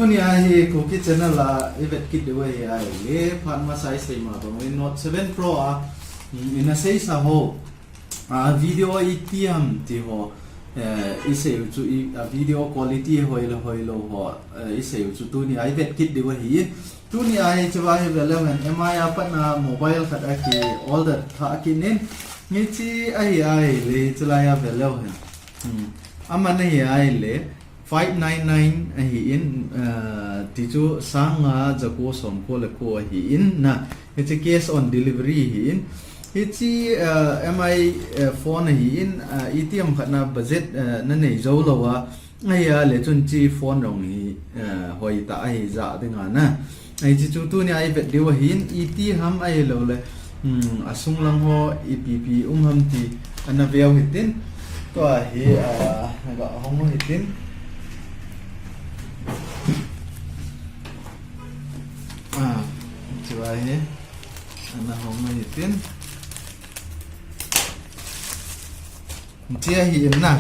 ni ai cookie channel la event kit de way ai le phan ma size sei ma ba Note 7 Pro a in a sei sa ho a video itiam ti ho iseu chu a video quality hoilo ho iseu chu tu ni ai event kit de way tu ni ai chawa he relevant mi apa na mobile khat a ki all that tha kinin ni chi ai le chalaya relevant amana ai le 599 hi in ti chu sanga jako som ko le ko hi in na it's a case on delivery hi in it's mi phone hi in ATM khana budget na nei zo lawa ai le chun chi phone rong hi hoi ta ai za de nga na ai chi chu tu ni ai vet de wa hi in et ham ai lo le asung lang ho epp ham ti ana veo hitin to hi ga hong hitin coba ini ana home hitin dia hi na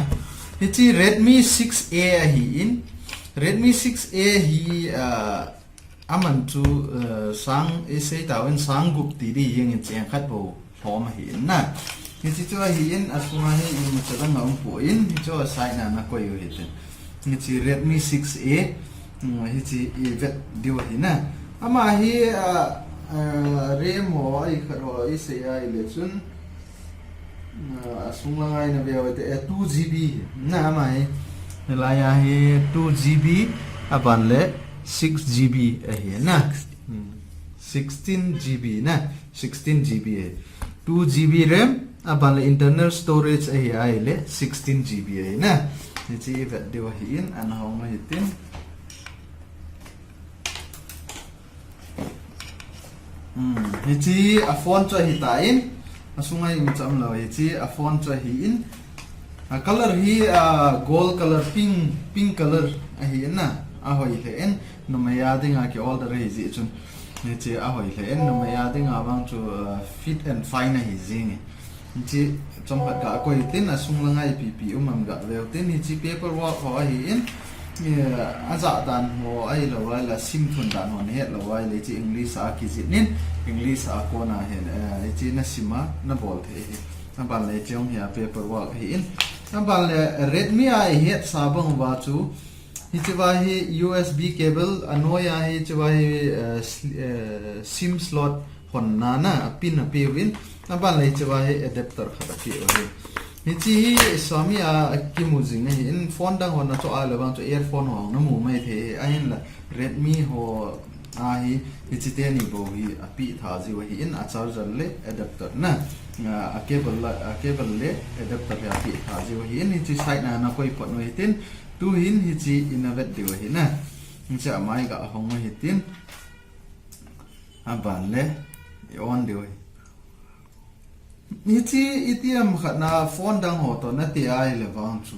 hichi Redmi 6A hi in Redmi 6A hi aman chu sang isei tawin sang gup ti di yang cheng khat bo home hi na hichi chu hi in asuma hi in cha nga po in chu sai na ko yu hitin hichi Redmi 6A hichi vet diwa hi na ama hi RAM ho ai kharo isei ai le chun sunglangai na bia te 2GB na ama hi la ya hi 2GB aban le 6GB hi na 16GB na 16GB 2GB RAM aban le internal storage ai le 16GB hi na chi vet diwa hi in an hong ma hitin hichi a phone cho hi ta in asungai mi cham lo hichi a phone cho hi in a color hi gold color pink color a hi na a hoi le en no ma ya dinga ki all the hi ji chun hichi a hoi le en no ma ya dinga bang chu fit and fine hi jing hichi chom hat ga ko hitin asung langai pp umam ga ve tin hichi paper work ho hi in aza dan ho ai lo wai la sim thun dan ho ne lo wai le chi english a ki jit nin english a ko na he chi na sima na bol the na bal le chong ya paper work hi in na bal le Redmi a he sa bang wa chu hi chi wa hi USB cable anoya hi chi wa hi sim slot hon na na pin a pe win na bal le chi wa hi adapter khata ki o hichi Xiaomi a kimujing hi in phone dang hon na cho a lawang cho earphone ho na mu mai the ain la Redmi ho a hi hichi te ni bo hi a pi tha ji wa hi in a charger le adapter na a cable le adapter ya pi tha ji wa hi in hichi side na koi pot no hitin tu hin hichi innovate de wa hi na hichi amai ga hong ma hitin a ban le on de wa hichi ATM khana phone dang ho to na ti ai le wang chu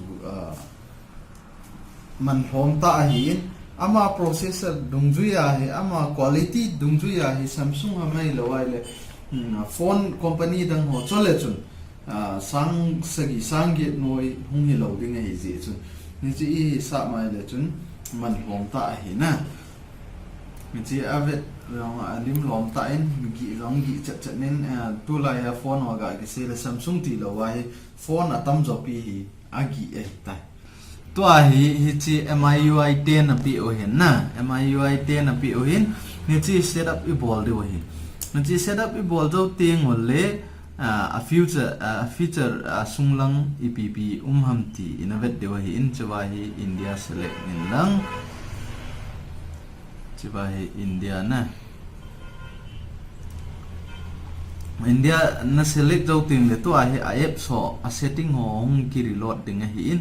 man hom ta hi ama processor dungju ya hi ama quality dungju ya hi Samsung amai lo ai le phone company dang ho chole chun sang ge noi hung hi lo ding hi ji chun hichi sa mai le chun man hom ta hi na hichi avet long alim lom ta in gi long gi chat nen tu la ya phone wa ga ki se le Samsung ti lo wa hi phone atam jo pi hi agi ta to a hi chi MIUI 10 na pi o hin na MIUI 10 na pi o hin ni chi setup i bol de wa hi ni chi setup i bol jo ting ol le a feature sunglang epp ham ti innovate de wa hi in chawa hi India select in lang chawa hi India na India na select jo ting le to a app so a setting ho hong ki reload ding hi in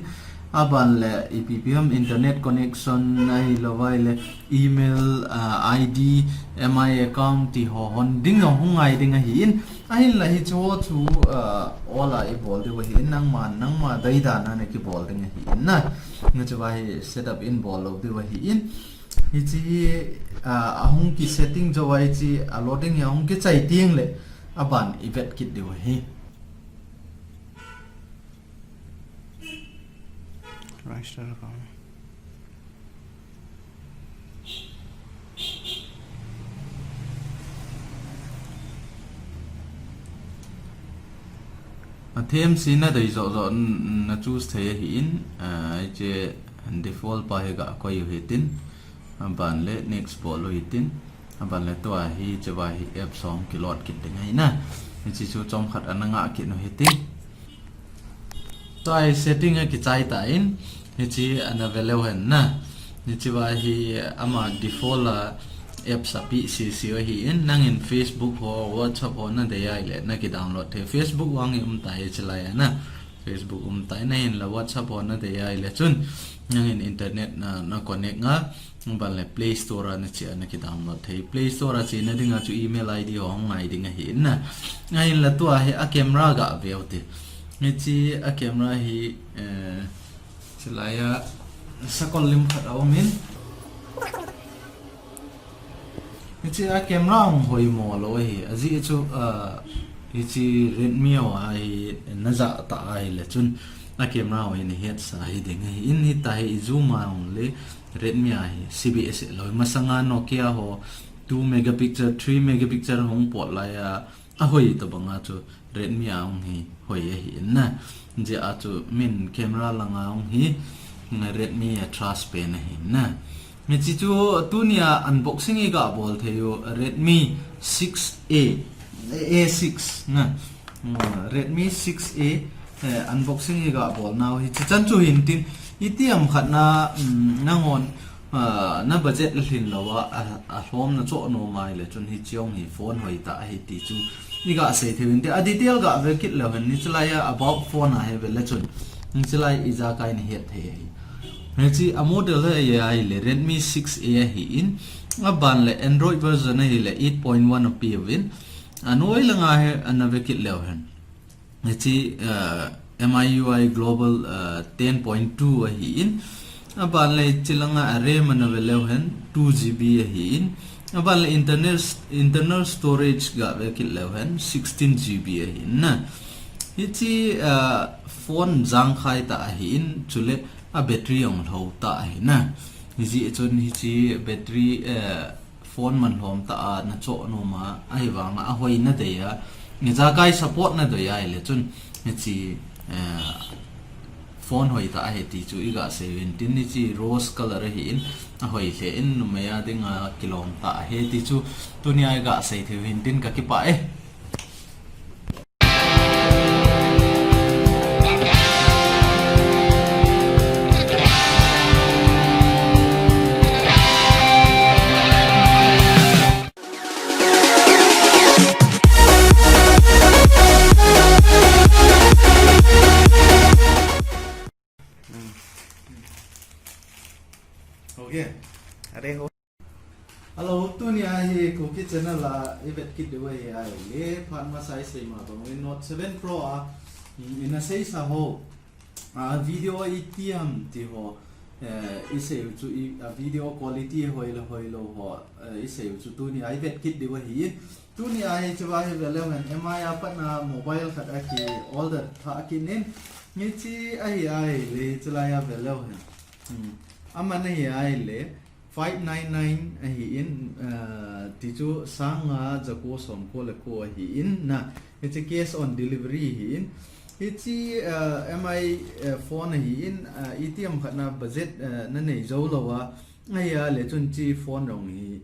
aban le epp ham internet connection nai lawai le email id mi account ti ho hon ding hong ai ding hi in ai la hi chu ola I bol de hi nang ma dai da na ne ki bol ding hi in na nga chu hi setup in bol lo de hi in hi chi ahong ki setting jo wai chi loading ya hong ki chai tiang le aban event kit de hi thêm xin na đây zo na choose thế hin je default pa he ga ko yu hitin ban le next ball lo hitin ban le to hi chawa hi app song kilot kit ngai na chi chu chom khat ananga ki no hitin to ai setting ki chai ta in ni chi ana velo hen na ni chi wa hi ama default la app sapi si hi in nang in Facebook ho WhatsApp ho na de ai le na ki download the Facebook wang tai chalaya na Facebook tai na in la WhatsApp ho na de ai le chun nang in internet na connect nga ban le Play Store na chi na ki download the Play Store chi na dinga chu email ID ho ngai dinga hi na ngai la to hi a camera ga veo te ni chi a camera hi chalaya sakol lim khat aw min ni chi a camera hoi mo lo hi azi chu chi Redmi wa hi na za ta ai le chun a camera wa ni het sa hi ding hi in hi ta hi zoom on le Redmi ai CBS lo masanga Nokia ho 2 megapixel 3 megapixel hong pot la ya a hoi to banga chu Redmi ang hi hoi hi na je a chu min camera langa ong hi Redmi a trust pen hi na mi chi chu tunia unboxing e ga bol theyo Redmi 6A A6 na Redmi 6A unboxing e ga bol now hi chi chan chu hin tin itiam khat na nangon na budget lin lawa a hlom na cho no mai le chun hi chiong hi phone hoi ta hi ti chu ni ga se thewin te a detail ga ve kit lo han ni chlaya about phone a he ve le chun ni chlai iza kai ni het the hi chi a model he ai le Redmi 6A hi in a ban le Android version hi le 8.1 of pin anoi langa he anavekit le han chi MIUI Global 10.2 hi in aban le chilanga RAM anavelo hen 2GB hi in aban le internal storage ga vekit le hen 16GB hi na hi chi phone jang khai ta hi in chule a battery ong tho ta hi na hi chon hi chi battery phone man hom ta na cho no ma ai wang a hoi na de ya ni za kai support na do ya le chun hi chi phone hoi ta he ti chu iga 17 ni chi rose color hi in a hoi le in maya dinga kilom ta he ti chu tunia ga sei the hin tin ka ki pa e Are ho. Hello, tunia hi ko ki channel la event kit de way ai le phan ma sai sei ma bang Note 7 Pro a in a sei sa ho a video itiam ti ho ise chu a video quality hoi lo ho ise chu tunia event kit de way hi tunia hi chwa hi velo men MI apat na mobile khat a ki all the tha ki nin ni chi ai le chala ya velo hen amana hi ai le 599 hi in ti chu sanga jako som ko le ko hi in na it's a case on delivery hi in it's MI phone hi in ATM khana budget na nei zo lawa aya le chun chi phone rong hi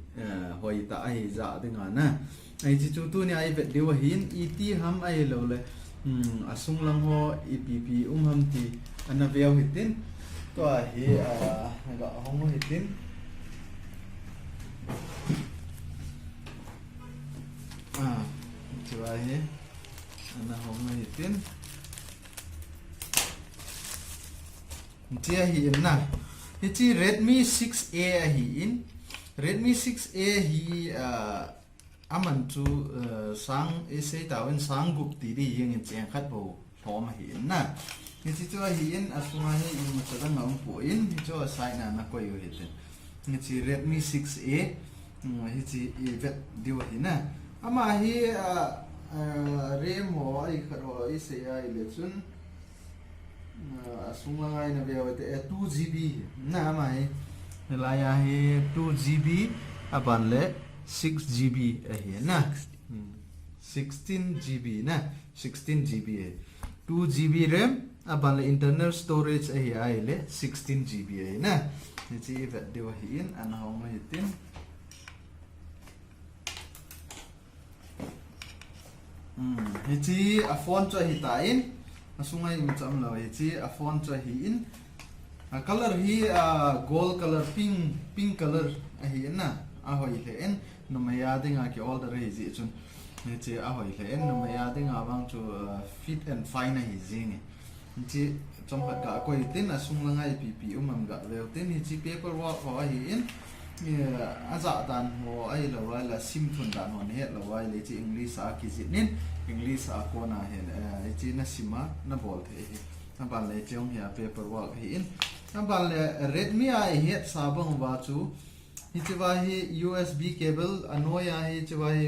hoi ta ai za dinga na ai chi chu tu ni ai vet dewa hi in ET ham ai lo le asung lang ho EPP ham ti anaveo hitin to hi ga hong hitin coba ya anak home hitin dia hi na hichi Redmi 6A hi in Redmi 6A hi aman chu sang ese tawin sang gup ti di yang cheng khat bo thom hi na hichi chu hi in asuma hi in chadang ngam po in hi chu sai na ko yu hitin hichi Redmi 6A hichi vet diwa hi na ama hi RAM ho ai kharo ise ai le chun asung ngai na beo te 2GB na mai la ya hi 2GB aban le 6GB hi na 16GB na 16GB 2GB RAM aban le internal storage ai le 16GB ai na ni chi vet dewa hi in an hong ma hitin hi chi a phone cha hi ta in asungai mi cham lo hi chi a phone cha hi in a color hi gold color pink color a hi na a hoi le en no ma ya dinga ki all the rai ji chun ni chi a hoi le en no ma ya dinga bang chu fit and fine hi jing ni chi chom hat ka ko tin asung langai pp umam ga le tin hi chi paper work ho hi in aza dan ho ai lo wai la sim thun dan ho ne lo wai le chi english a ki ji nin english a ko na he chi na sima na bol the hi na ban le chong ya paper work hi in na ban le redmi a hi sa bang ba chu hi chi wa hi usb cable anoya hi chi wa hi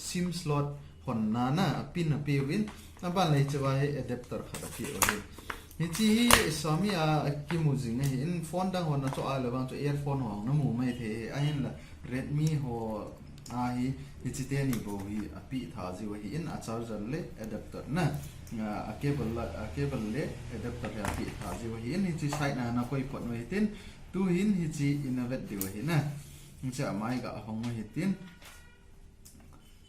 sim slot hon na na pin a pe win na ban le chi wa hi adapter kha pi o hi hi chi Xiaomi a ki mu jing hi in phone dang hon na cho a le bang cho earphone ho na mu mai the a hin la redmi ho a hi chi te ni bo hi a pi tha ji wa hi in a charger le adapter na a cable le adapter ya pi tha ji wa hi in chi side na na koi pot noi tin tu hin hi chi innovate di wa hi na ni cha mai ga hong hi tin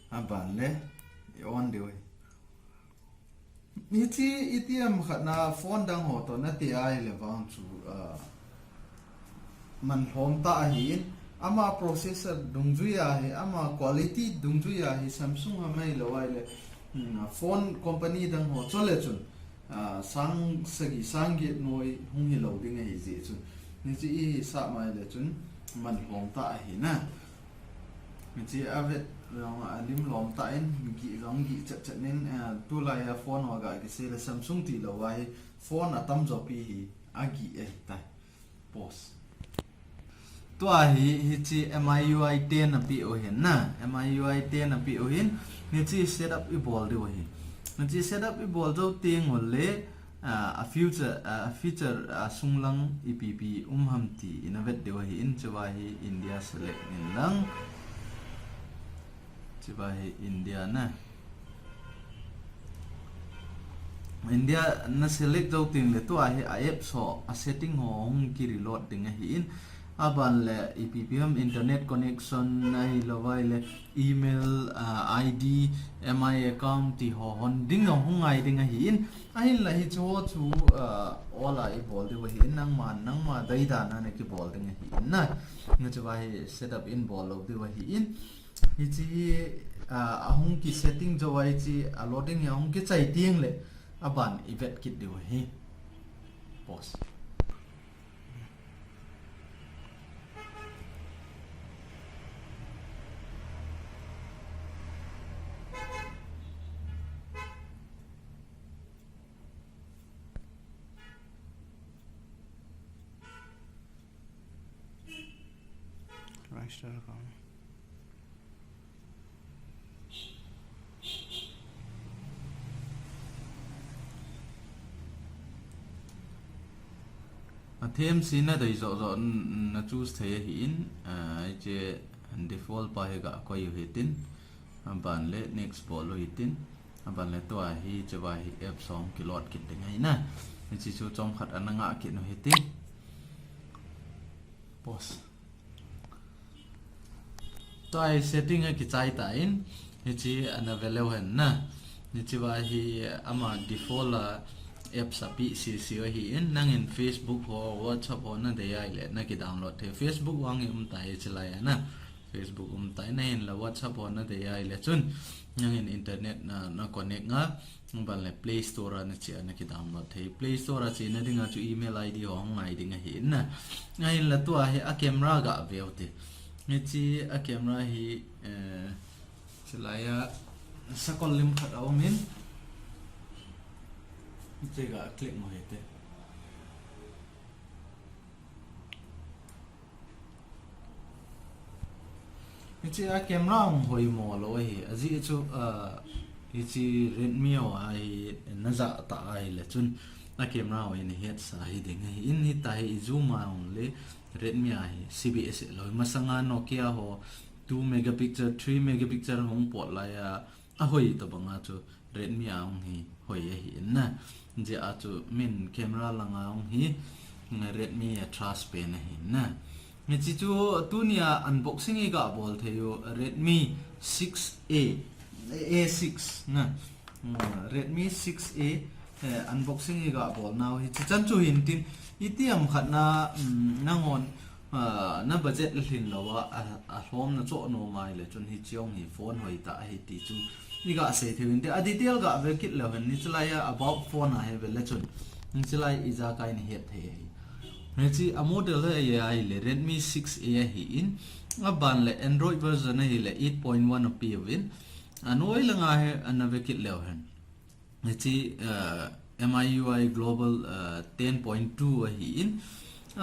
a ban le on di wa ni chi ATM khat na phone dang ho to na ti ai le wang chu man hom ta hi ama processor dungju ya hi ama quality dungju ya hi Samsung amai lo ai le phone company dang ho chole chun sang ge noi hung hi lo ding hi ji chun ni chi sa mai le chun man hom ta hi na ni chi avet long alim lom ta in gi rong gi chat nen tu la ya phone wa ga ki se le Samsung ti lo wai phone atam zo pi hi agi e ta pos to a hi chi MIUI 10 a pi o hin na MIUI 10 a pi o hin ni chi setup i bol de hi ni chi setup i bol zo ting ol le a feature sunglang ipp ham ti innovate de hi in chwa hi India select nin lang chwa hi India na India na select zo ting le to a hi app so a setting ho hong ki reload ding hi in aban le EPPM internet connection nai lawai le email ID MI account ti ho hon ding hong ngai ding hi in ahin la hi chu ola I bol de hi nang ma dai da na ne ki bol ding hi in na na chu vai setup in bol lo de hi in hi chi ahung ki setting jo wai chi loading ya hong ki chai tiang le aban event kit de hi pause Rice.com. Thêm xin là đầy rõ rõ na choose thế hiện je default pa he ga ko yu hitin ban le next ball lo hitin ban le to hi chawa hi app song kilot kit de ngai na ni chi chu chom khat ananga kit no hitin pause to ai setting ki chai ta in ni chi anavelo hen na ni chi wa hi ama default la app sapi si hi in nang in Facebook ho WhatsApp ho na de ai le na ki download the Facebook wang tai chalai na Facebook tai na in la WhatsApp ho na de ai le chun nang in internet na connect nga ban le Play Store na chi na ki download the Play Store chi na dinga chu email ID ho ngai dinga hi na ngai la tu a camera ga veo te ni chi a camera hi chalai sakol lim khat au min chơi gà click một hết đấy, chơi camera hồi mò lôi à gì chứ chỉ Redmi ai nó giả ta ai là chun camera hồi này hết sai đấy ngay in hit tai zoom out le Redmi ai CBS lôi mà sang Nokia ho 2 megapixel 3 megapixel hong pot lại à hồi tao bằng à chứ Redmi ai hi hoi a hi na je a chu min camera langa ong hi Redmi Trust pen a hi na mi chi chu tunia unboxing e ga bol theyo Redmi 6A A6 na Redmi 6A unboxing e ga bol now hi chi chan chu hin tin itiam khat na nangon na budget lhin lawa a hlom na cho no mai le chun hi chiong hi phone hoi ta hi ti chu ni ga se thewin te a detail ga ve kit lo han ni chlai about phone a he ve le chun ni chlai iza kai ni het the hi chi a model he ai le Redmi 6A hi in a ban le Android version hi le 8.1 op win anoi langa he anave kit lo han ni chi MIUI Global 10.2 hi in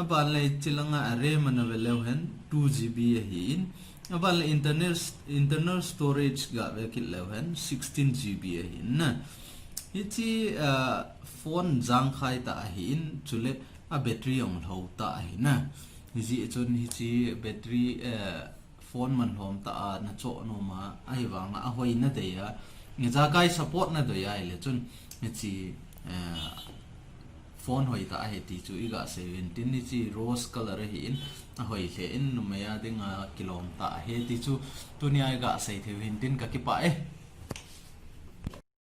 aban le chilanga RAM na velo hen 2GB hi in aban le internal storage ga ve kit lo hen 16GB hi na ichi phone jang khai ta hi in chule a battery ong tho ta hi na ji chon hi chi battery phone man hom ta na cho no ma ai wang a hoi na de ya nge ja kai support na do ya le chun chi phone hoi ta he ti chu iga 17 ni chi rose color hi in a hoi hle in numaya dinga kilom ta he ti chu tunia iga sei the hin tin ka ki pa